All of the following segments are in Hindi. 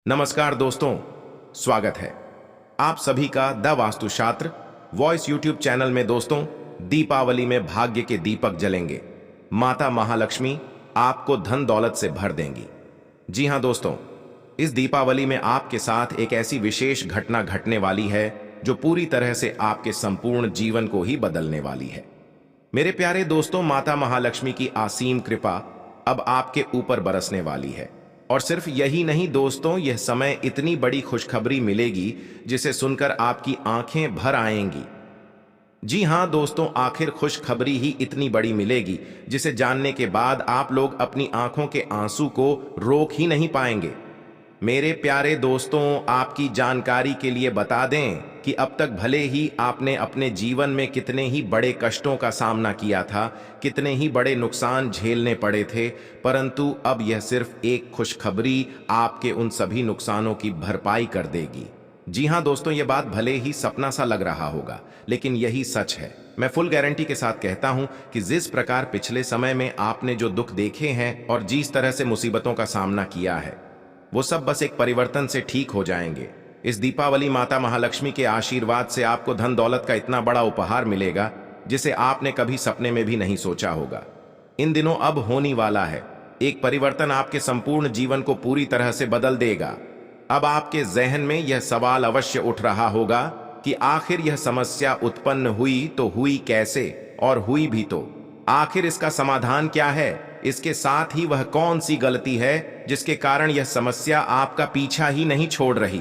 नमस्कार दोस्तों, स्वागत है आप सभी का the Vastushastra voice YouTube channel में। दोस्तों, दीपावली में भाग्य के दीपक जलेंगे। माता महालक्ष्मी आपको धन दौलत से भर देंगी। जी हां दोस्तों, इस दीपावली में आपके साथ एक ऐसी विशेष घटना घटने वाली है जो पूरी तरह से आपके संपूर्ण जीवन को ही बदलने वाली है। मेरे प्यारे दोस्तों, माता महालक्ष्मी की असीम कृपा अब आपके ऊपर बरसने वाली है। और सिर्फ यही नहीं दोस्तों, यह समय इतनी बड़ी खुशखबरी मिलेगी जिसे सुनकर आपकी आंखें भर आएंगी। जी हां दोस्तों, आखिर खुशखबरी ही इतनी बड़ी मिलेगी जिसे जानने के बाद आप लोग अपनी आंखों के आंसू को रोक ही नहीं पाएंगे। मेरे प्यारे दोस्तों, आपकी जानकारी के लिए बता दें कि अब तक भले ही आपने अपने जीवन में कितने ही बड़े कष्टों का सामना किया था, कितने ही बड़े नुकसान झेलने पड़े थे, परंतु अब यह सिर्फ एक खुशखबरी आपके उन सभी नुकसानों की भरपाई कर देगी। जी हां दोस्तों, यह बात भले ही सपना सा लग रहा होगा, लेकिन यही सच है। मैं फुल गारंटी के साथ कहता हूं कि जिस प्रकार पिछले समय में आपने जो दुख देखे हैं और जिस तरह से मुसीबतों का सामना किया है, वो सब बस एक परिवर्तन से ठीक हो जाएंगे। इस दीपावली माता महालक्ष्मी के आशीर्वाद से आपको धन दौलत का इतना बड़ा उपहार मिलेगा जिसे आपने कभी सपने में भी नहीं सोचा होगा। इन दिनों अब होने वाला है एक परिवर्तन, आपके संपूर्ण जीवन को पूरी तरह से बदल देगा। अब आपके जहन में यह सवाल अवश्य उठ रहा होगा कि आखिर यह समस्या उत्पन्न हुई तो हुई कैसे, और हुई भी तो आखिर इसका समाधान क्या है। इसके साथ ही वह कौन सी गलती है जिसके कारण यह समस्या आपका पीछा ही नहीं छोड़ रही।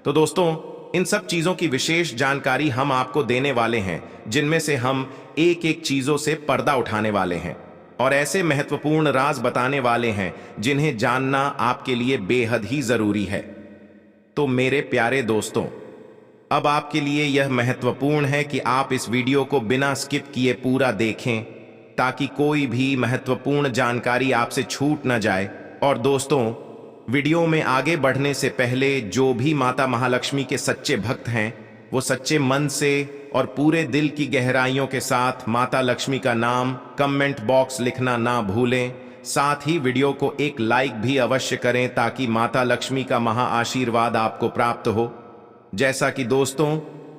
तो दोस्तों, इन सब चीजों की विशेष जानकारी हम आपको देने वाले हैं, जिनमें से हम एक एक चीजों से पर्दा उठाने वाले हैं और ऐसे महत्वपूर्ण राज बताने वाले हैं जिन्हें जानना आपके लिए बेहद ही जरूरी है। तो मेरे प्यारे दोस्तों, अब आपके लिए यह महत्वपूर्ण है कि आप इस वीडियो को बिना स्किप किए पूरा देखें ताकि कोई भी महत्वपूर्ण जानकारी आपसे छूट न जाए। और दोस्तों, वीडियो में आगे बढ़ने से पहले जो भी माता महालक्ष्मी के सच्चे भक्त हैं, वो सच्चे मन से और पूरे दिल की गहराइयों के साथ माता लक्ष्मी का नाम कमेंट बॉक्स लिखना ना भूलें। साथ ही वीडियो को एक लाइक भी अवश्य करें ताकि माता लक्ष्मी का महा आशीर्वाद आपको प्राप्त हो। जैसा कि दोस्तों,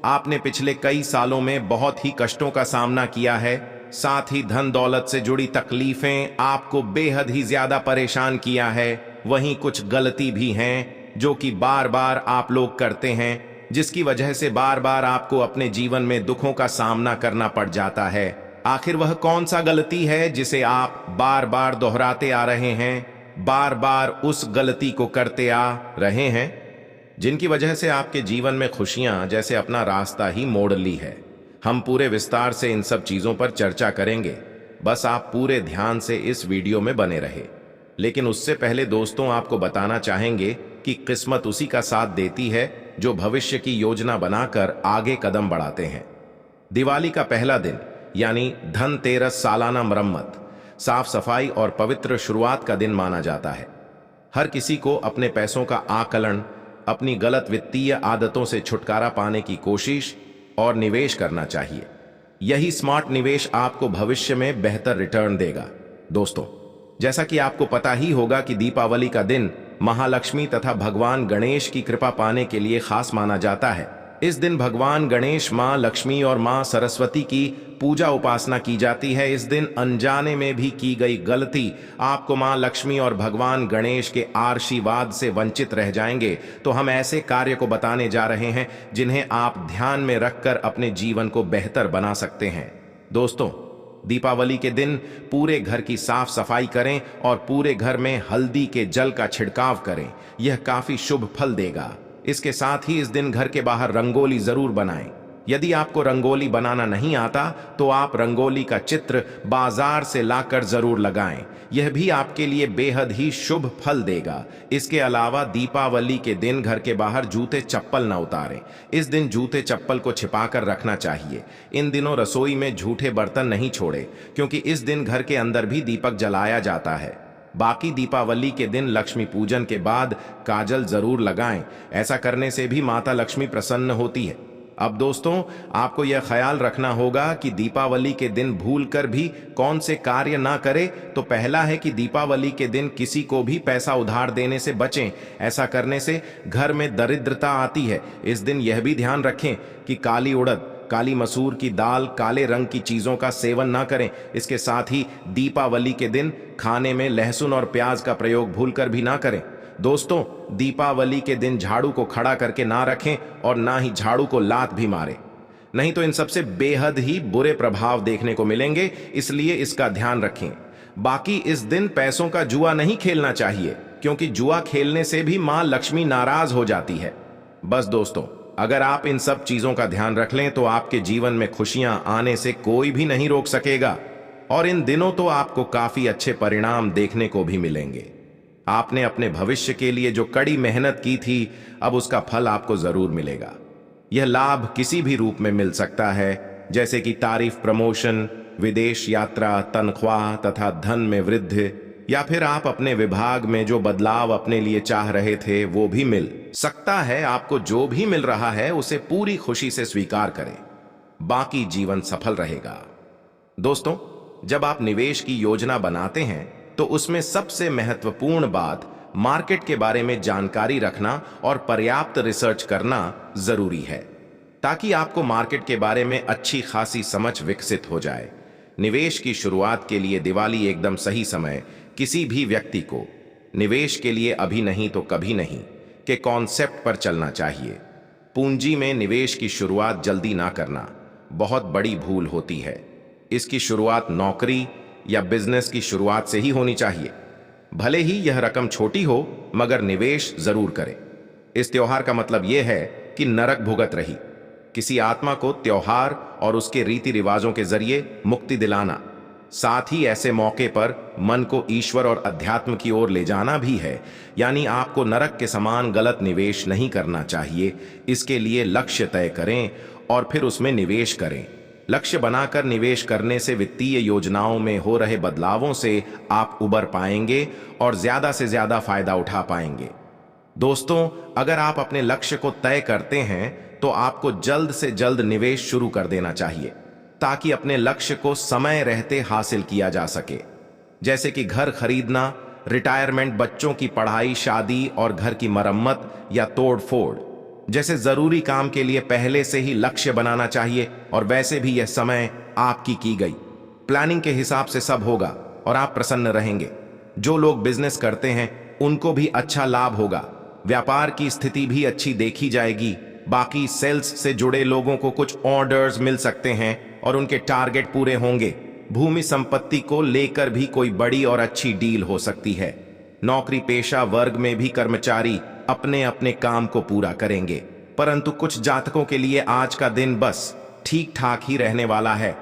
आपने पिछले कई सालों में बहुत ही कष्टों का सामना किया है, साथ ही धन दौलत से जुड़ी तकलीफें आपको बेहद ही ज्यादा परेशान किया है। वहीं कुछ गलती भी हैं जो कि बार बार आप लोग करते हैं, जिसकी वजह से बार बार आपको अपने जीवन में दुखों का सामना करना पड़ जाता है। आखिर वह कौन सा गलती है जिसे आप बार बार दोहराते आ रहे हैं, बार बार उस गलती को करते आ रहे हैं, जिनकी वजह से आपके जीवन में खुशियां जैसे अपना रास्ता ही मोड़ ली है। हम पूरे विस्तार से इन सब चीजों पर चर्चा करेंगे, बस आप पूरे ध्यान से इस वीडियो में बने रहे। लेकिन उससे पहले दोस्तों, आपको बताना चाहेंगे कि किस्मत उसी का साथ देती है जो भविष्य की योजना बनाकर आगे कदम बढ़ाते हैं। दिवाली का पहला दिन यानी धनतेरस सालाना मरम्मत, साफ सफाई और पवित्र शुरुआत का दिन माना जाता है। हर किसी को अपने पैसों का आकलन, अपनी गलत वित्तीय आदतों से छुटकारा पाने की कोशिश और निवेश करना चाहिए। यही स्मार्ट निवेश आपको भविष्य में बेहतर रिटर्न देगा। दोस्तों, जैसा कि आपको पता ही होगा कि दीपावली का दिन महालक्ष्मी तथा भगवान गणेश की कृपा पाने के लिए खास माना जाता है। इस दिन भगवान गणेश, मां लक्ष्मी और मां सरस्वती की पूजा उपासना की जाती है। इस दिन अनजाने में भी की गई गलती आपको मां लक्ष्मी और भगवान गणेश के आशीर्वाद से वंचित रह जाएंगे। तो हम ऐसे कार्य को बताने जा रहे हैं जिन्हें आप ध्यान में रखकर अपने जीवन को बेहतर बना सकते हैं। दोस्तों, दीपावली के दिन पूरे घर की साफ सफाई करें और पूरे घर में हल्दी के जल का छिड़काव करें। यह काफी शुभ फल देगा। इसके साथ ही इस दिन घर के बाहर रंगोली जरूर बनाएं। यदि आपको रंगोली बनाना नहीं आता तो आप रंगोली का चित्र बाजार से लाकर जरूर लगाएं। यह भी आपके लिए बेहद ही शुभ फल देगा। इसके अलावा दीपावली के दिन घर के बाहर जूते चप्पल न उतारें। इस दिन जूते चप्पल को छिपाकर रखना चाहिए। इन दिनों रसोई में झूठे बर्तन नहीं छोड़े, क्योंकि इस दिन घर के अंदर भी दीपक जलाया जाता है। बाकी दीपावली के दिन लक्ष्मी पूजन के बाद काजल जरूर लगाएं। ऐसा करने से भी माता लक्ष्मी प्रसन्न होती है। अब दोस्तों, आपको यह ख्याल रखना होगा कि दीपावली के दिन भूलकर भी कौन से कार्य ना करें। तो पहला है कि दीपावली के दिन किसी को भी पैसा उधार देने से बचें। ऐसा करने से घर में दरिद्रता आती है। इस दिन यह भी ध्यान रखें कि काली उड़द, काली मसूर की दाल, काले रंग की चीजों का सेवन ना करें। इसके साथ ही दीपावली के दिन खाने में लहसुन और प्याज का प्रयोग भूलकर भी ना करें। दोस्तों, दीपावली के दिन झाड़ू को खड़ा करके ना रखें और ना ही झाड़ू को लात भी मारें, नहीं तो इन सबसे बेहद ही बुरे प्रभाव देखने को मिलेंगे, इसलिए इसका ध्यान रखें। बाकी इस दिन पैसों का जुआ नहीं खेलना चाहिए, क्योंकि जुआ खेलने से भी मां लक्ष्मी नाराज हो जाती है। बस दोस्तों, अगर आप इन सब चीजों का ध्यान रख लें तो आपके जीवन में खुशियां आने से कोई भी नहीं रोक सकेगा और इन दिनों तो आपको काफी अच्छे परिणाम देखने को भी मिलेंगे। आपने अपने भविष्य के लिए जो कड़ी मेहनत की थी, अब उसका फल आपको जरूर मिलेगा। यह लाभ किसी भी रूप में मिल सकता है, जैसे कि तारीफ, प्रमोशन, विदेश यात्रा, तनख्वाह तथा धन में वृद्धि, या फिर आप अपने विभाग में जो बदलाव अपने लिए चाह रहे थे वो भी मिल सकता है। आपको जो भी मिल रहा है उसे पूरी खुशी से स्वीकार करें, बाकी जीवन सफल रहेगा। दोस्तों, जब आप निवेश की योजना बनाते हैं तो उसमें सबसे महत्वपूर्ण बात मार्केट के बारे में जानकारी रखना और पर्याप्त रिसर्च करना जरूरी है, ताकि आपको मार्केट के बारे में अच्छी खासी समझ विकसित हो जाए। निवेश की शुरुआत के लिए दिवाली एकदम सही समय किसी भी व्यक्ति को निवेश के लिए अभी नहीं तो कभी नहीं के कॉन्सेप्ट पर चलना चाहिए। पूंजी में निवेश की शुरुआत जल्दी ना करना बहुत बड़ी भूल होती है। इसकी शुरुआत नौकरी या बिजनेस की शुरुआत से ही होनी चाहिए। भले ही यह रकम छोटी हो, मगर निवेश जरूर करें। इस त्योहार का मतलब यह है कि नरक भुगत रही किसी आत्मा को त्योहार और उसके रीति रिवाजों के जरिए मुक्ति दिलाना, साथ ही ऐसे मौके पर मन को ईश्वर और अध्यात्म की ओर ले जाना भी है। यानी आपको नरक के समान गलत निवेश नहीं करना चाहिए। इसके लिए लक्ष्य तय करें और फिर उसमें निवेश करें। लक्ष्य बनाकर निवेश करने से वित्तीय योजनाओं में हो रहे बदलावों से आप उबर पाएंगे और ज्यादा से ज्यादा फायदा उठा पाएंगे। दोस्तों, अगर आप अपने लक्ष्य को तय करते हैं तो आपको जल्द से जल्द निवेश शुरू कर देना चाहिए, ताकि अपने लक्ष्य को समय रहते हासिल किया जा सके। जैसे कि घर खरीदना, रिटायरमेंट, बच्चों की पढ़ाई, शादी और घर की मरम्मत या तोड़ फोड़ जैसे जरूरी काम के लिए पहले से ही लक्ष्य बनाना चाहिए। और वैसे भी यह समय आपकी की गई प्लानिंग के हिसाब से सब होगा और आप प्रसन्न रहेंगे। जो लोग बिजनेस करते हैं उनको भी अच्छा लाभ होगा। व्यापार की स्थिति भी अच्छी देखी जाएगी। बाकी सेल्स से जुड़े लोगों को कुछ ऑर्डर्स मिल सकते हैं और उनके टारगेट पूरे होंगे। भूमि संपत्ति को लेकर भी कोई बड़ी और अच्छी डील हो सकती है। नौकरी पेशा वर्ग में भी कर्मचारी अपने अपने काम को पूरा करेंगे, परंतु कुछ जातकों के लिए आज का दिन बस ठीक ठाक ही रहने वाला है।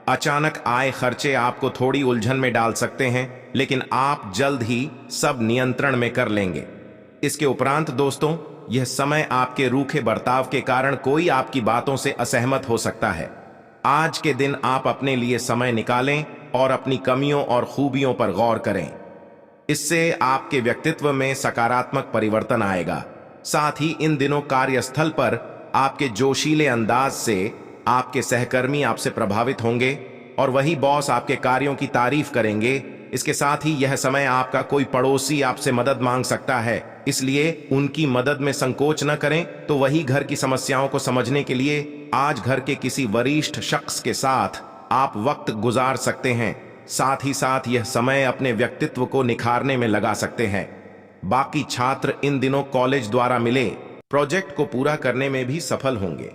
अचानक आए खर्चे आपको थोड़ी उलझन में डाल सकते हैं, लेकिन आप जल्द ही सब नियंत्रण में कर लेंगे। इसके उपरांत दोस्तों, यह समय आपके रूखे बर्ताव के कारण कोई आपकी बातों से असहमत हो सकता है। आज के दिन आप अपने लिए समय निकालें और अपनी कमियों और खूबियों पर गौर करें। इससे आपके व्यक्तित्व में सकारात्मक परिवर्तन आएगा। साथ ही इन दिनों कार्यस्थल पर आपके जोशीले अंदाज से आपके सहकर्मी आपसे प्रभावित होंगे और वही बॉस आपके कार्यों की तारीफ करेंगे। इसके साथ ही यह समय आपका कोई पड़ोसी आपसे मदद मांग सकता है, इसलिए उनकी मदद में संकोच न करें। तो वही घर की समस्याओं को समझने के लिए आज घर के किसी वरिष्ठ शख्स के साथ आप वक्त गुजार सकते हैं। साथ ही साथ यह समय अपने व्यक्तित्व को निखारने में लगा सकते हैं। बाकी छात्र इन दिनों कॉलेज द्वारा मिले प्रोजेक्ट को पूरा करने में भी सफल होंगे।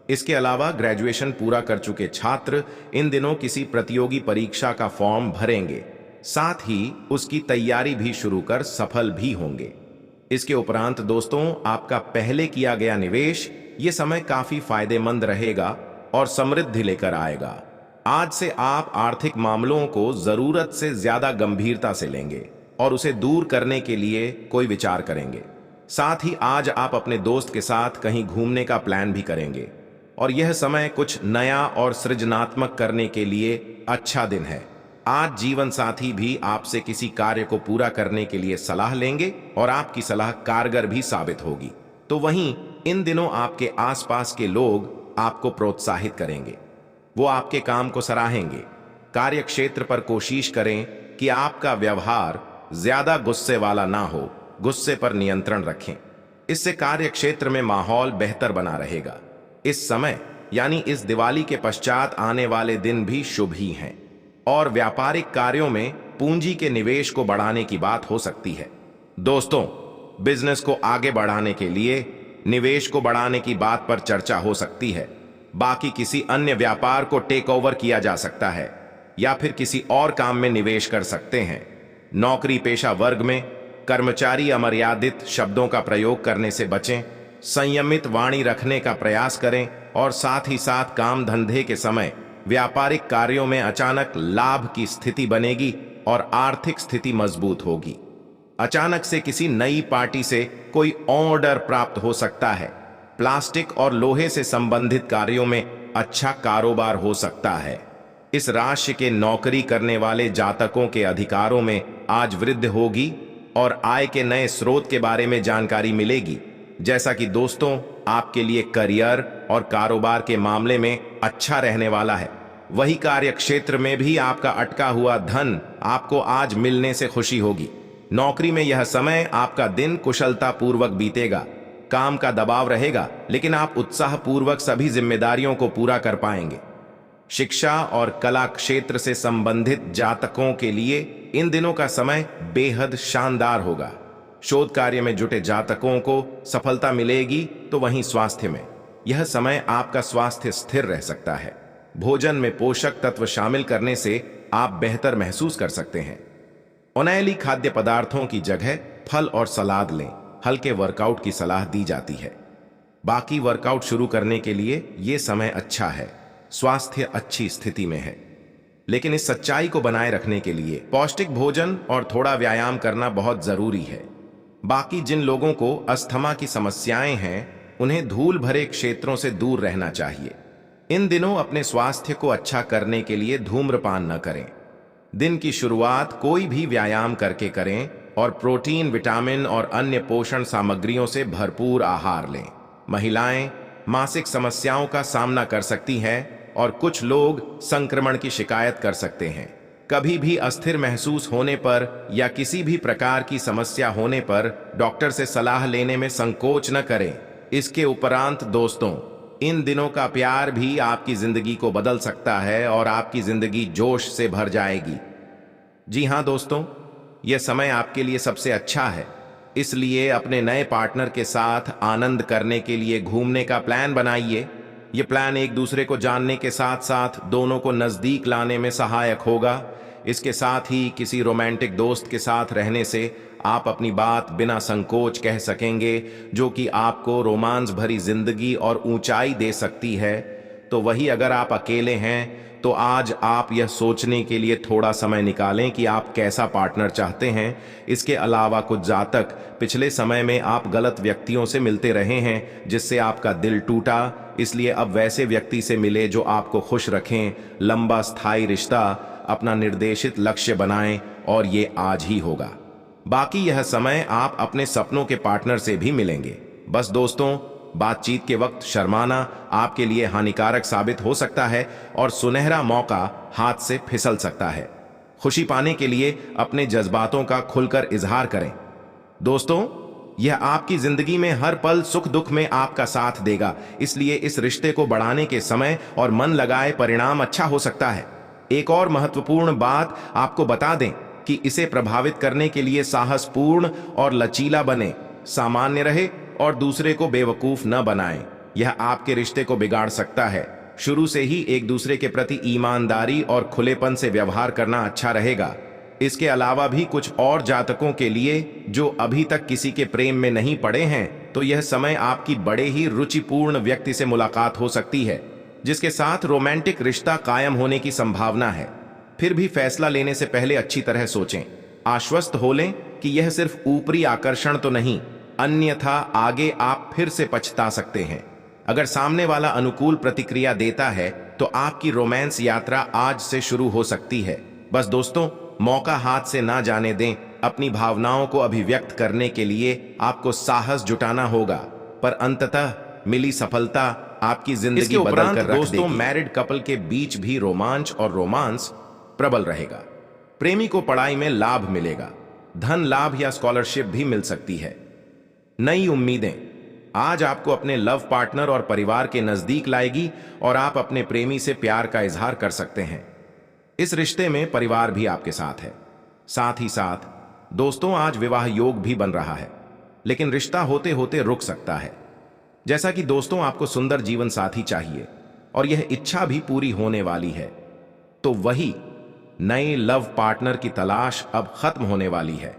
इसके अलावा ग्रेजुएशन पूरा कर चुके छात्र इन दिनों किसी प्रतियोगी परीक्षा का फॉर्म भरेंगे, साथ ही उसकी तैयारी भी शुरू कर सफल भी होंगे। इसके उपरांत दोस्तों, आपका पहले किया गया निवेश ये समय काफी फायदेमंद रहेगा और समृद्धि लेकर आएगा। आज से आप आर्थिक मामलों को जरूरत से ज्यादा गंभीरता से लेंगे और उसे दूर करने के लिए कोई विचार करेंगे। साथ ही आज आप अपने दोस्त के साथ कहीं घूमने का प्लान भी करेंगे और यह समय कुछ नया और सृजनात्मक करने के लिए अच्छा दिन है। आज जीवन साथी भी आपसे किसी कार्य को पूरा करने के लिए सलाह लेंगे और आपकी सलाह कारगर भी साबित होगी। तो वहीं इन दिनों आपके आसपास के लोग आपको प्रोत्साहित करेंगे। वो आपके काम को सराहेंगे। कार्य क्षेत्र पर कोशिश करें कि आपका व्यवहार ज्यादा गुस्से वाला ना हो, गुस्से पर नियंत्रण रखें। इससे कार्य क्षेत्र में माहौल बेहतर बना रहेगा। इस समय यानी इस दिवाली के पश्चात आने वाले दिन भी शुभ ही हैं और व्यापारिक कार्यों में पूंजी के निवेश को बढ़ाने की बात हो सकती है। दोस्तों, बिजनेस को आगे बढ़ाने के लिए निवेश को बढ़ाने की बात पर चर्चा हो सकती है। बाकी किसी अन्य व्यापार को टेक ओवर किया जा सकता है या फिर किसी और काम में निवेश कर सकते हैं। नौकरी पेशा वर्ग में कर्मचारी अमर्यादित शब्दों का प्रयोग करने से बचें, संयमित वाणी रखने का प्रयास करें और साथ ही साथ काम धंधे के समय व्यापारिक कार्यों में अचानक लाभ की स्थिति बनेगी और आर्थिक स्थिति मजबूत होगी। अचानक से किसी नई पार्टी से कोई ऑर्डर प्राप्त हो सकता है। प्लास्टिक और लोहे से संबंधित कार्यों में अच्छा कारोबार हो सकता है। इस राशि के नौकरी करने वाले जातकों के अधिकारों में आज वृद्धि होगी और आय के नए स्रोत के बारे में जानकारी मिलेगी। जैसा कि दोस्तों, आपके लिए करियर और कारोबार के मामले में अच्छा रहने वाला है, वही कार्य क्षेत्र में भी आपका अटका हुआ धन आपको आज मिलने से खुशी होगी। नौकरी में यह समय आपका दिन कुशलता पूर्वक बीतेगा। काम का दबाव रहेगा, लेकिन आप उत्साह पूर्वक सभी जिम्मेदारियों को पूरा कर पाएंगे। शिक्षा और कला क्षेत्र से संबंधित जातकों के लिए इन दिनों का समय बेहद शानदार होगा। शोध कार्य में जुटे जातकों को सफलता मिलेगी, तो वहीं स्वास्थ्य में यह समय आपका स्वास्थ्य स्थिर रह सकता है। भोजन में पोषक तत्व शामिल करने से आप बेहतर महसूस कर सकते हैं। ऑयली खाद्य पदार्थों की जगह फल और सलाद लें। हल्के वर्कआउट की सलाह दी जाती है। बाकी वर्कआउट शुरू करने के लिए यह समय अच्छा है। स्वास्थ्य अच्छी स्थिति में है, लेकिन इस सच्चाई को बनाए रखने के लिए पौष्टिक भोजन और थोड़ा व्यायाम करना बहुत जरूरी है। बाकी जिन लोगों को अस्थमा की समस्याएं हैं, उन्हें धूल भरे क्षेत्रों से दूर रहना चाहिए। इन दिनों अपने स्वास्थ्य को अच्छा करने के लिए धूम्रपान न करें। दिन की शुरुआत कोई भी व्यायाम करके करें और प्रोटीन, विटामिन और अन्य पोषण सामग्रियों से भरपूर आहार लें। महिलाएं मासिक समस्याओं का सामना कर सकती हैं और कुछ लोग संक्रमण की शिकायत कर सकते हैं। कभी भी अस्थिर महसूस होने पर या किसी भी प्रकार की समस्या होने पर डॉक्टर से सलाह लेने में संकोच न करें। इसके उपरांत दोस्तों, इन दिनों का प्यार भी आपकी जिंदगी को बदल सकता है और आपकी जिंदगी जोश से भर जाएगी। जी हां दोस्तों, यह समय आपके लिए सबसे अच्छा है। इसलिए अपने नए पार्टनर के साथ आनंद करने के लिए घूमने का प्लान बनाइए। यह प्लान एक दूसरे को जानने के साथ साथ दोनों को नजदीक लाने में सहायक होगा। इसके साथ ही किसी रोमांटिक दोस्त के साथ रहने से आप अपनी बात बिना संकोच कह सकेंगे, जो कि आपको रोमांस भरी जिंदगी और ऊंचाई दे सकती है। तो वही अगर आप अकेले हैं, तो आज आप यह सोचने के लिए थोड़ा समय निकालें कि आप कैसा पार्टनर चाहते हैं। इसके अलावा कुछ जातक पिछले समय में आप गलत व्यक्तियों से मिलते रहे हैं, जिससे आपका दिल टूटा। इसलिए अब वैसे व्यक्ति से मिले जो आपको खुश रखें। लंबा स्थायी रिश्ता अपना निर्देशित लक्ष्य बनाएं और ये आज ही होगा। बाकी यह समय आप अपने सपनों के पार्टनर से भी मिलेंगे। बस दोस्तों, बातचीत के वक्त शर्माना आपके लिए हानिकारक साबित हो सकता है और सुनहरा मौका हाथ से फिसल सकता है। खुशी पाने के लिए अपने जज्बातों का खुलकर इजहार करें। दोस्तों, यह आपकी जिंदगी में हर पल सुख दुख में आपका साथ देगा। इसलिए इस रिश्ते को बढ़ाने के समय और मन लगाए परिणाम अच्छा हो सकता है। एक और महत्वपूर्ण बात आपको बता दें कि इसे प्रभावित करने के लिए साहसपूर्ण और लचीला बने, सामान्य रहे और दूसरे को बेवकूफ न बनाएं। यह आपके रिश्ते को बिगाड़ सकता है। शुरू से ही एक दूसरे के प्रति ईमानदारी और खुलेपन से व्यवहार करना अच्छा रहेगा। इसके अलावा भी कुछ और जातकों के लिए जो अभी तक किसी के प्रेम में नहीं पड़े हैं, तो यह समय आपकी बड़े ही रुचिपूर्ण व्यक्ति से मुलाकात हो सकती है, जिसके साथ रोमांटिक रिश्ता कायम होने की संभावना है। फिर भी फैसला लेने से पहले अच्छी तरह सोचें। आश्वस्त हो लें कि यह सिर्फ ऊपरी आकर्षण तो नहीं, अन्यथा आगे आप फिर से पछता सकते हैं। अगर सामने वाला अनुकूल प्रतिक्रिया देता है, तो आपकी रोमांस यात्रा आज से शुरू हो सकती है। बस दोस्तों, मौका हाथ से ना जाने दें। अपनी भावनाओं को अभिव्यक्त करने के लिए आपको साहस जुटाना होगा, पर अंततः मिली सफलता आपकी जिंदगी बदल कर रख देगी। मैरिड कपल के बीच भी रोमांच और रोमांस प्रबल रहेगा। प्रेमी को पढ़ाई में लाभ मिलेगा, धन लाभ या स्कॉलरशिप भी मिल सकती है। नई उम्मीदें आज आपको अपने लव पार्टनर और परिवार के नजदीक लाएगी और आप अपने प्रेमी से प्यार का इजहार कर सकते हैं। इस रिश्ते में परिवार भी आपके साथ है। साथ ही साथ दोस्तों, आज विवाह योग भी बन रहा है, लेकिन रिश्ता होते होते रुक सकता है। जैसा कि दोस्तों, आपको सुंदर जीवन साथी चाहिए और यह इच्छा भी पूरी होने वाली है, तो वही नए लव पार्टनर की तलाश अब खत्म होने वाली है।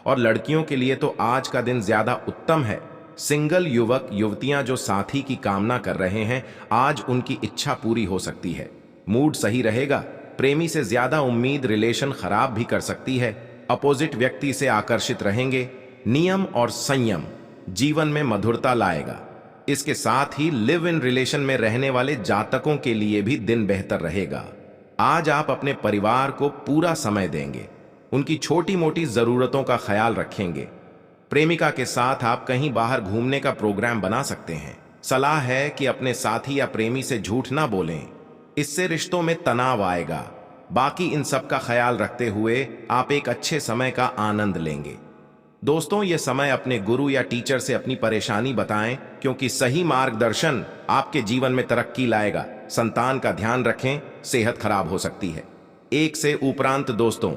और लड़कियों के लिए तो आज का दिन ज्यादा उत्तम है। सिंगल युवक युवतियां जो साथी की कामना कर रहे हैं, आज उनकी इच्छा पूरी हो सकती है। मूड सही रहेगा। प्रेमी से ज्यादा उम्मीद रिलेशन खराब भी कर सकती है। अपोजिट व्यक्ति से आकर्षित रहेंगे। नियम और संयम जीवन में मधुरता लाएगा। इसके साथ ही लिव इन रिलेशन में रहने वाले जातकों के लिए भी दिन बेहतर रहेगा। आज आप अपने परिवार को पूरा समय देंगे, उनकी छोटी मोटी जरूरतों का ख्याल रखेंगे। प्रेमिका के साथ आप कहीं बाहर घूमने का प्रोग्राम बना सकते हैं। सलाह है कि अपने साथी या प्रेमी से झूठ ना बोलें, इससे रिश्तों में तनाव आएगा। बाकी इन सब का ख्याल रखते हुए आप एक अच्छे समय का आनंद लेंगे। दोस्तों, यह समय अपने गुरु या टीचर से अपनी परेशानी बताएं, क्योंकि सही मार्गदर्शन आपके जीवन में तरक्की लाएगा। संतान का ध्यान रखें, सेहत खराब हो सकती है। एक से उपरांत दोस्तों,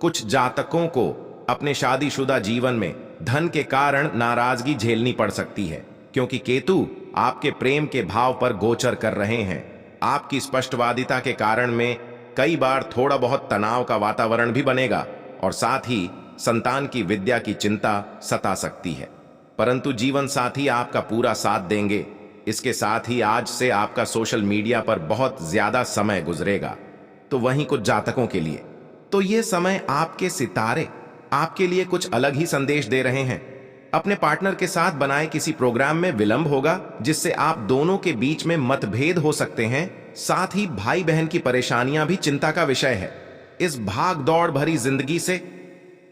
कुछ जातकों को अपने शादीशुदा जीवन में धन के कारण नाराजगी झेलनी पड़ सकती है, क्योंकि केतु आपके प्रेम के भाव पर गोचर कर रहे हैं। आपकी स्पष्टवादिता के कारण में कई बार थोड़ा बहुत तनाव का वातावरण भी बनेगा और साथ ही संतान की विद्या की चिंता सता सकती है, परंतु जीवन साथी आपका पूरा साथ देंगे। इसके साथ ही आज से आपका सोशल मीडिया पर बहुत ज्यादा समय गुजरेगा। तो वहीं कुछ जातकों के लिए तो यह समय आपके सितारे आपके लिए कुछ अलग ही संदेश दे रहे हैं। अपने पार्टनर के साथ बनाए किसी प्रोग्राम में विलंब होगा, जिससे आप दोनों के बीच में मतभेद हो सकते हैं। साथ ही भाई बहन की परेशानियां भी चिंता का विषय है। इस भाग दौड़ भरी जिंदगी से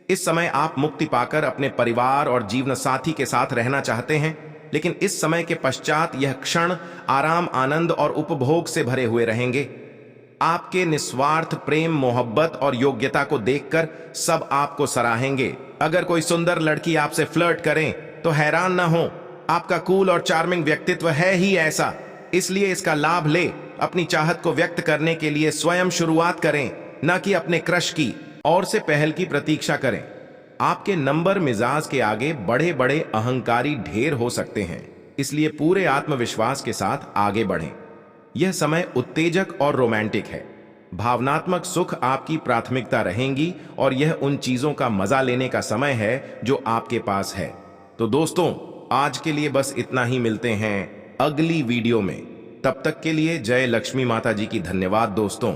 इस समय आप मुक्ति पाकर अपने परिवार और जीवन साथी के साथ रहना चाहते हैं, लेकिन इस समय के पश्चात यह क्षण आराम, आनंद और उपभोग से भरे हुए रहेंगे। आपके निस्वार्थ प्रेम, मोहब्बत और योग्यता को देखकर सब आपको सराहेंगे। अगर कोई सुंदर लड़की आपसे फ्लर्ट करें तो हैरान ना हो, आपका कूल और चार्मिंग व्यक्तित्व है ही ऐसा, इसलिए इसका लाभ ले। अपनी चाहत को व्यक्त करने के लिए स्वयं शुरुआत करें, न कि अपने क्रश की और से पहल की प्रतीक्षा करें। आपके नंबर मिजाज के आगे बड़े बड़े अहंकारी ढेर हो सकते हैं, इसलिए पूरे आत्मविश्वास के साथ आगे बढ़ें। यह समय उत्तेजक और रोमांटिक है। भावनात्मक सुख आपकी प्राथमिकता रहेंगी और यह उन चीजों का मजा लेने का समय है जो आपके पास है। तो दोस्तों, आज के लिए बस इतना ही। मिलते हैं अगली वीडियो में। तब तक के लिए जय लक्ष्मी माता जी की। धन्यवाद दोस्तों।